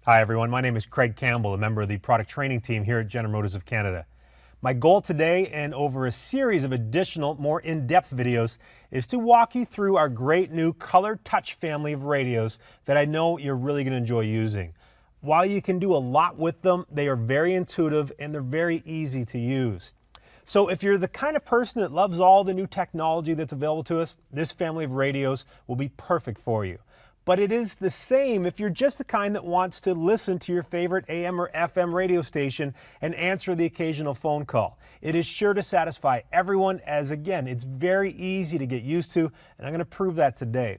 Hi everyone, my name is Craig Campbell, a member of the product training team here at General Motors of Canada. My goal today and over a series of additional, more in-depth videos is to walk you through our great new Color Touch family of radios that I know you're really going to enjoy using. While you can do a lot with them, they are very intuitive and they're very easy to use. So if you're the kind of person that loves all the new technology that's available to us, this family of radios will be perfect for you. But it is the same if you're just the kind that wants to listen to your favorite AM or FM radio station and answer the occasional phone call. It is sure to satisfy everyone, as again, it's very easy to get used to, and I'm going to prove that today.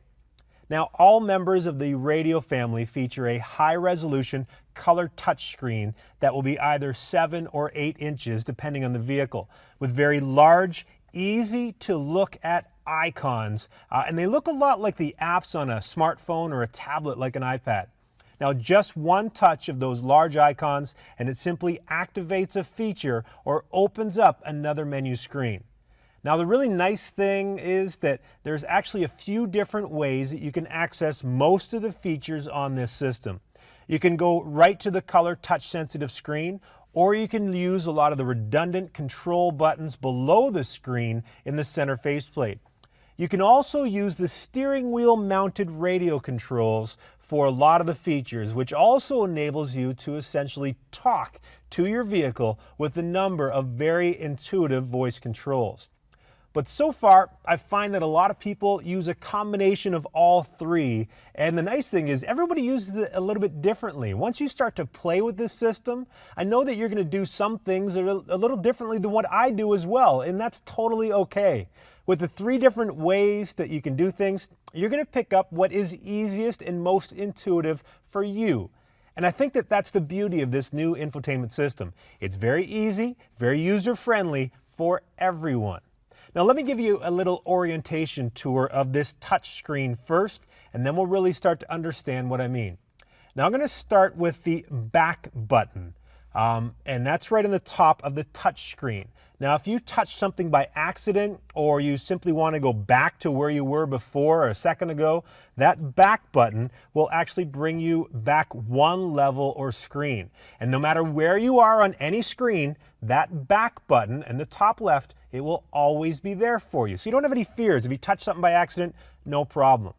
Now, all members of the radio family feature a high-resolution color touchscreen that will be either 7 or 8 inches, depending on the vehicle, with very large, easy-to-look-at icons, and they look a lot like the apps on a smartphone or a tablet like an iPad. Now, just one touch of those large icons and it simply activates a feature or opens up another menu screen. Now, the really nice thing is that there's actually a few different ways that you can access most of the features on this system. You can go right to the color touch sensitive screen, or you can use a lot of the redundant control buttons below the screen in the center faceplate. You can also use the steering wheel mounted radio controls for a lot of the features, which also enables you to essentially talk to your vehicle with a number of very intuitive voice controls. But so far, I find that a lot of people use a combination of all three, and the nice thing is everybody uses it a little bit differently. Once you start to play with this system, I know that you're going to do some things a little differently than what I do as well, and that's totally okay. With the 3 different ways that you can do things, you're going to pick up what is easiest and most intuitive for you. And I think that that's the beauty of this new infotainment system. It's very easy, very user-friendly for everyone. Now let me give you a little orientation tour of this touch screen first, and then we'll really start to understand what I mean. Now I'm going to start with the back button, and that's right on the top of the touch screen. Now if you touch something by accident, or you simply want to go back to where you were before or a second ago, that back button will actually bring you back one level or screen. And no matter where you are on any screen, that back button in the top left, it will always be there for you. So you don't have any fears. If you touch something by accident, no problem.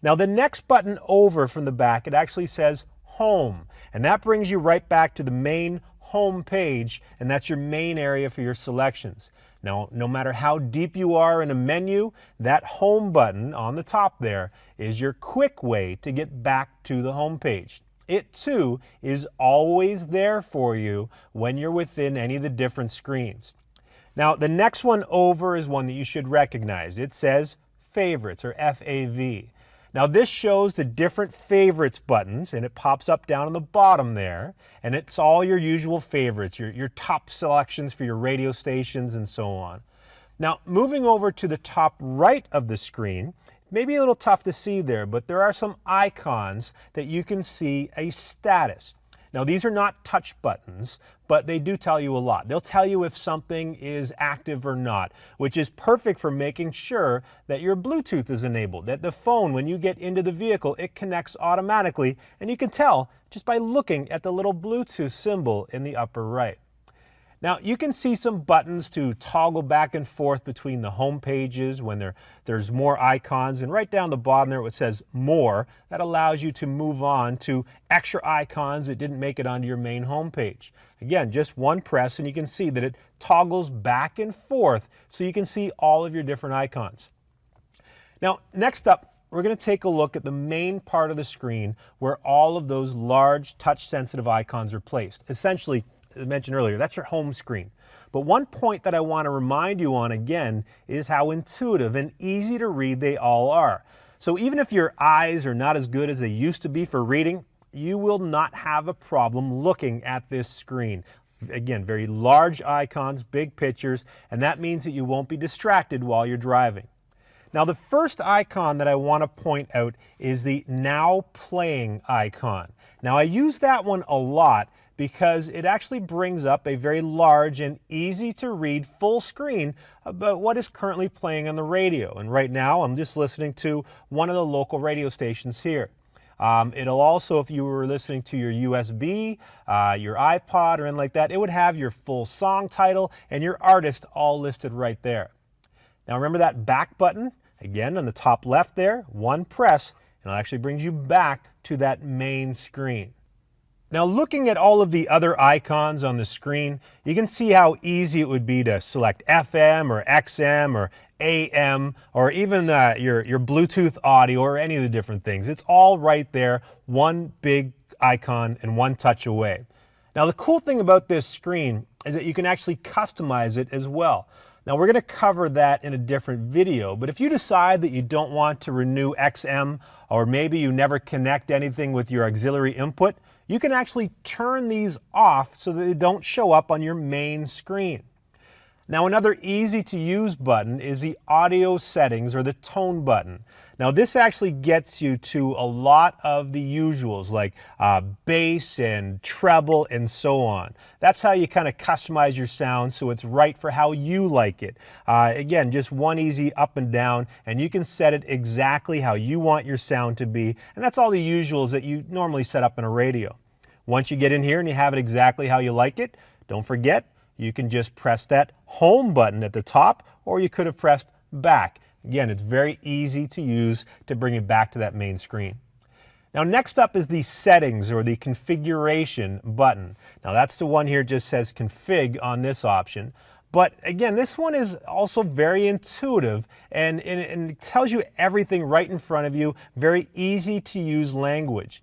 Now the next button over from the back, it actually says Home. And that brings you right back to the main home page, and that's your main area for your selections. Now, no matter how deep you are in a menu, that home button on the top there is your quick way to get back to the home page. It too is always there for you when you're within any of the different screens. Now, the next one over is one that you should recognize. It says Favorites, or FAV. Now this shows the different favorites buttons, and it pops up down on the bottom there, and it's all your usual favorites, your top selections for your radio stations and so on. Now moving over to the top right of the screen, maybe a little tough to see there, but there are some icons that you can see a status. Now these are not touch buttons, but they do tell you a lot. They'll tell you if something is active or not, which is perfect for making sure that your Bluetooth is enabled, that the phone, when you get into the vehicle, it connects automatically, and you can tell just by looking at the little Bluetooth symbol in the upper right. Now you can see some buttons to toggle back and forth between the home pages when there's more icons, and right down the bottom there it says More. That allows you to move on to extra icons that didn't make it onto your main home page. Again, just one press and you can see that it toggles back and forth so you can see all of your different icons. Now next up, we're going to take a look at the main part of the screen where all of those large touch sensitive icons are placed. Essentially, as I mentioned earlier, that's your home screen. But one point that I want to remind you on again is how intuitive and easy to read they all are. So even if your eyes are not as good as they used to be for reading, you will not have a problem looking at this screen. Again, very large icons, big pictures, and that means that you won't be distracted while you're driving. Now the first icon that I want to point out is the Now Playing icon. Now I use that one a lot because it actually brings up a very large and easy to read full screen about what is currently playing on the radio. And right now I'm just listening to one of the local radio stations here. It'll also, if you were listening to your USB, your iPod or anything like that, it would have your full song title and your artist all listed right there. Now remember that back button? Again, on the top left there, one press, and it actually brings you back to that main screen. Now looking at all of the other icons on the screen, you can see how easy it would be to select FM or XM or AM or even your Bluetooth audio or any of the different things. It's all right there, one big icon and one touch away. Now the cool thing about this screen is that you can actually customize it as well. Now we're going to cover that in a different video, but if you decide that you don't want to renew XM or maybe you never connect anything with your auxiliary input, you can actually turn these off so that they don't show up on your main screen. Now another easy to use button is the audio settings or the tone button. Now this actually gets you to a lot of the usuals like bass and treble and so on. That's how you kind of customize your sound so it's right for how you like it. Again, just one easy up and down, and you can set it exactly how you want your sound to be, and that's all the usuals that you normally set up in a radio. Once you get in here and you have it exactly how you like it, don't forget, you can just press that home button at the top, or you could have pressed back. Again, it's very easy to use to bring it back to that main screen. Now next up is the settings or the configuration button. Now that's the one here, just says config on this option. But again, this one is also very intuitive and it tells you everything right in front of you, very easy to use language.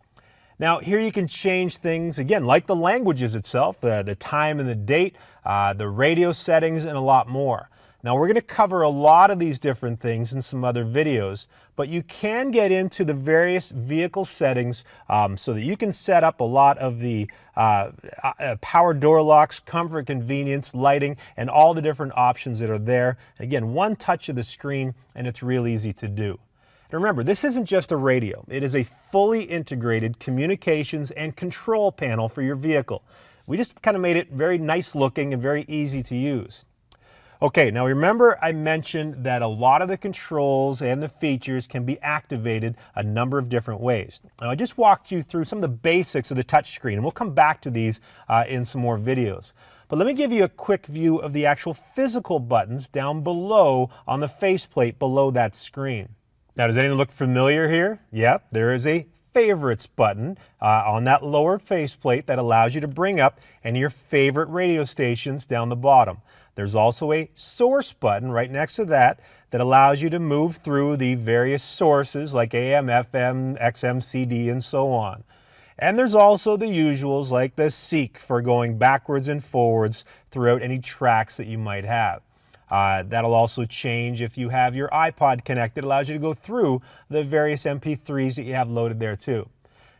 Now here you can change things, again, like the languages itself, the time and the date, the radio settings, and a lot more. Now we're going to cover a lot of these different things in some other videos, but you can get into the various vehicle settings so that you can set up a lot of the power door locks, comfort, convenience, lighting, and all the different options that are there. Again, one touch of the screen and it's real easy to do. And remember, this isn't just a radio. It is a fully integrated communications and control panel for your vehicle. We just kind of made it very nice looking and very easy to use. Okay, now remember I mentioned that a lot of the controls and the features can be activated a number of different ways. Now I just walked you through some of the basics of the touchscreen, and we'll come back to these in some more videos. But let me give you a quick view of the actual physical buttons down below on the faceplate below that screen. Now, does anything look familiar here? Yep, there is a favorites button on that lower faceplate that allows you to bring up any of your favorite radio stations down the bottom. There's also a source button right next to that that allows you to move through the various sources like AM, FM, XM, CD, and so on. And there's also the usuals like the seek for going backwards and forwards throughout any tracks that you might have. That'll also change if you have your iPod connected. It allows you to go through the various MP3s that you have loaded there too.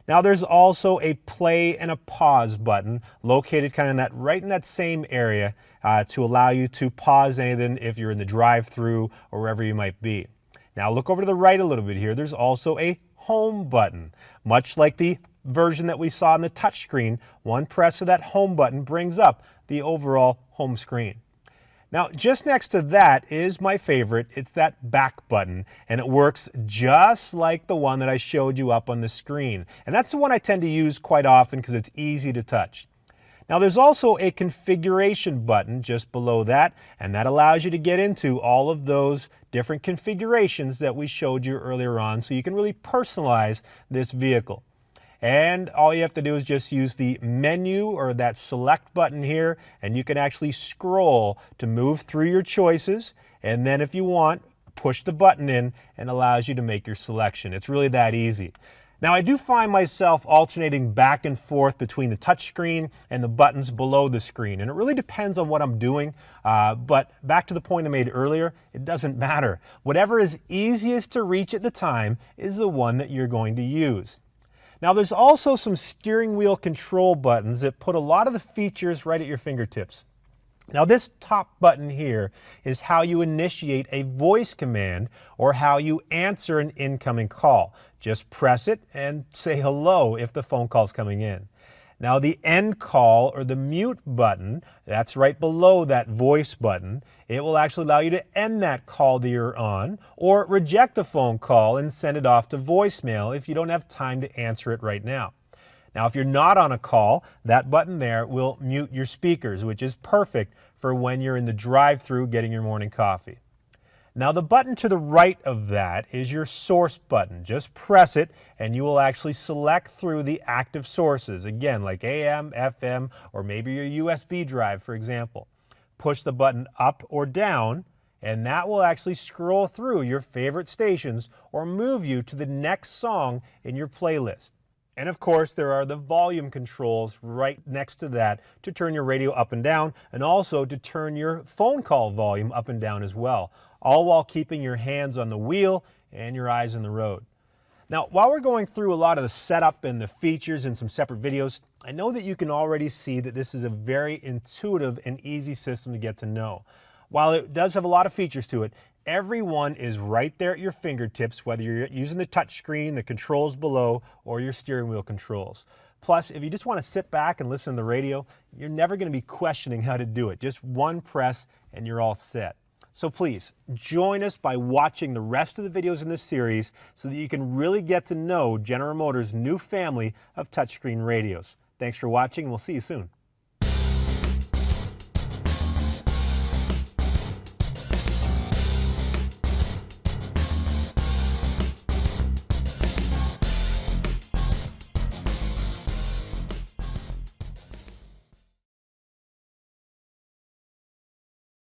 Now there's also a play and a pause button located kind of right in that same area to allow you to pause anything if you're in the drive-through or wherever you might be. Now look over to the right a little bit here. There's also a home button. Much like the version that we saw on the touchscreen, one press of that home button brings up the overall home screen. Now, just next to that is my favorite. It's that back button, and it works just like the one that I showed you up on the screen. And that's the one I tend to use quite often because it's easy to touch. Now, there's also a configuration button just below that, and that allows you to get into all of those different configurations that we showed you earlier on, so you can really personalize this vehicle. And all you have to do is just use the menu or that select button here, and you can actually scroll to move through your choices. And then if you want, push the button in and allows you to make your selection. It's really that easy. Now I do find myself alternating back and forth between the touchscreen and the buttons below the screen. And it really depends on what I'm doing. But back to the point I made earlier, it doesn't matter. Whatever is easiest to reach at the time is the one that you're going to use. Now there's also some steering wheel control buttons that put a lot of the features right at your fingertips. Now this top button here is how you initiate a voice command or how you answer an incoming call. Just press it and say hello if the phone call's coming in. Now the end call or the mute button, that's right below that voice button. It will actually allow you to end that call that you're on or reject a phone call and send it off to voicemail if you don't have time to answer it right now. Now if you're not on a call, that button there will mute your speakers, which is perfect for when you're in the drive-thru getting your morning coffee. Now the button to the right of that is your source button. Just press it and you will actually select through the active sources, again like AM, FM, or maybe your USB drive for example. Push the button up or down and that will actually scroll through your favorite stations or move you to the next song in your playlist. And of course, there are the volume controls right next to that to turn your radio up and down and also to turn your phone call volume up and down as well, all while keeping your hands on the wheel and your eyes on the road. Now, while we're going through a lot of the setup and the features in some separate videos, I know that you can already see that this is a very intuitive and easy system to get to know. While it does have a lot of features to it, every one is right there at your fingertips, whether you're using the touch screen, the controls below, or your steering wheel controls. Plus, if you just want to sit back and listen to the radio, you're never going to be questioning how to do it. Just one press and you're all set. So please, join us by watching the rest of the videos in this series so that you can really get to know General Motors' new family of touchscreen radios. Thanks for watching and we'll see you soon.